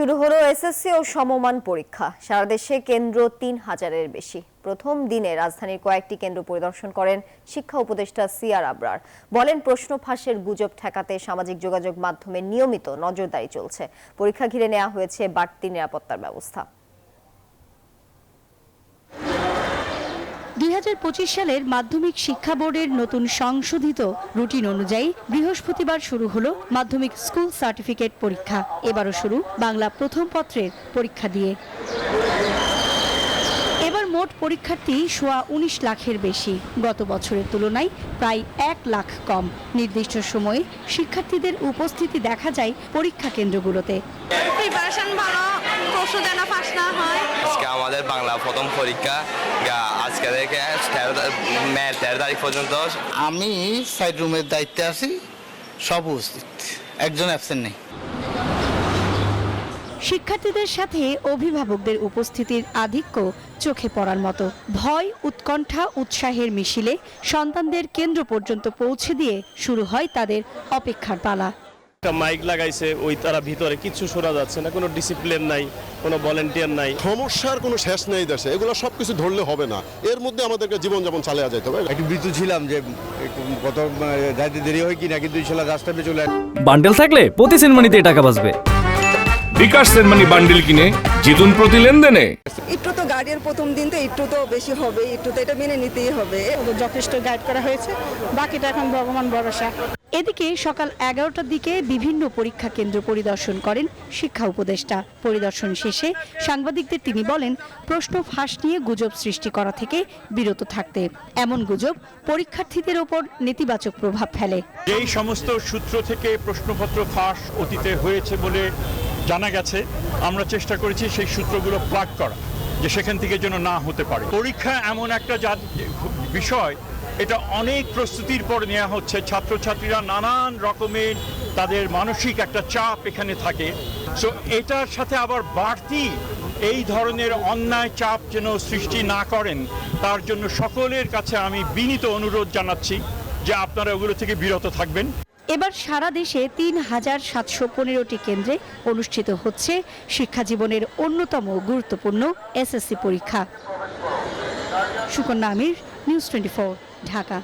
শুরু হলো এসএসসি ও সমমান পরীক্ষা। সারা দেশে কেন্দ্র ৩,০০০-এর বেশি। প্রথম দিনে রাজধানীর কয়েকটি কেন্দ্র পরিদর্শন করেন শিক্ষা উপদেষ্টা সিআর আবরার। বলেন, প্রশ্ন ফাঁসের গুজব ঠেকাতে সামাজিক যোগাযোগ মাধ্যমে নিয়মিত নজরদারি চলছে। পরীক্ষা ঘিরে নেওয়া হয়েছে বাড়তি নিরাপত্তার ব্যবস্থা। ২০২৫ সালের মাধ্যমিক শিক্ষা বোর্ডের নতুন সংশোধিত রুটিন অনুযায়ী বৃহস্পতিবার শুরু হলো মাধ্যমিক স্কুল সার্টিফিকেট পরীক্ষা। এবারও শুরু বাংলা প্রথম পত্রের পরীক্ষা দিয়ে। এবার মোট পরীক্ষার্থী সোয়া ১৯ লাখের বেশি। গত বছরের তুলনায় প্রায় ১ লাখ কম। নির্দিষ্ট সময়ে শিক্ষার্থীদের উপস্থিতি দেখা যায় পরীক্ষা কেন্দ্রগুলোতে। প্রিপারেশন ভালো, প্রশ্ন যেন ফাঁস না হয়। আজকে আমাদের বাংলা প্রথম পরীক্ষা, আজকে থেকে 13 তারিখ পর্যন্ত। আমি সাইড রুমের দায়িত্বে আছি, সব উপস্থিত, একজন অ্যাবসেন্ট নেই। শিক্ষার্থীদের সাথে অভিভাবকদের উপস্থিতির আধিক্য চোখে পড়ার মতো। ভয়, উৎকণ্ঠা, উৎসাহের মিছিলে সন্তানদের কেন্দ্র পর্যন্ত পৌঁছে দিয়ে শুরু হয় তাদের অপেক্ষার পালা। মাইক লাগাইছে, ওই তারা ভিতরে কিছু শোনা যাচ্ছে না, কোনো ডিসিপ্লিন নাই, কোনো ভলেন্টিয়ার নাই। সমস্যার কোনো শেষ নেই দেশে, এগুলো সবকিছু ধরলে হবে না। এর মধ্যে আমাদেরকে জীবনযাপন চালিয়ে যেতে হবে। একটু ভীতু ছিলাম যে কত যাইতে দেরি হয় কিনা, কিন্তু ইনশাআল্লাহ রাস্তায় চলে বান্ডেল থাকলে প্রতি সেনমানিতে টাকা বাঁচবে। বিকাশ সেনমানি বান্ডেল কিনে জিতুন প্রতি লেনদেনে। একটু তো গার্ডিয়ান প্রথম দিন তো একটু তো বেশি হবে, একটু তো এটা মেনে নিতেই হবে। যথেষ্ট গাইড করা হয়েছে, বাকিটা এখন ভগবান ভরসা। এদিকে সকাল 11টার দিকে বিভিন্ন পরীক্ষা কেন্দ্র পরিদর্শন করেন শিক্ষা উপদেষ্টা। পরিদর্শন শেষে সাংবাদিকদের তিনি বলেন, প্রশ্ন ফাঁস নিয়ে গুজব সৃষ্টি করা থেকে বিরত থাকতে। এমন গুজব পরীক্ষার্থীদের ওপর নেতিবাচক প্রভাব ফেলে। এই সমস্ত সূত্র থেকে প্রশ্নপত্র ফাঁস অতীতে হয়েছে বলে জানা গেছে, আমরা চেষ্টা করেছি সেই সূত্রগুলো প্লাগ করা, যে সেখান থেকে যেন না হতে পারে। পরীক্ষা এমন একটা বিষয়, এটা অনেক প্রস্তুতির পর নেওয়া হচ্ছে। ছাত্রছাত্রীরা নানান রকমের তাদের মানসিক একটা চাপ এখানে থাকে। সো এটার সাথে আবার বাড়তি এই ধরনের অন্যায় চাপ যেন সৃষ্টি না করেন, তার জন্য সকলের কাছে আমি বিনীত অনুরোধ জানাচ্ছি যে আপনারা ওগুলো থেকে বিরত থাকবেন। এবার সারা দেশে ৩,৭১৫টি কেন্দ্রে অনুষ্ঠিত হচ্ছে শিক্ষা জীবনের অন্যতম গুরুত্বপূর্ণ এসএসসি পরীক্ষা। সুকন্যা আমির, নিউজ 24, ঢাকা।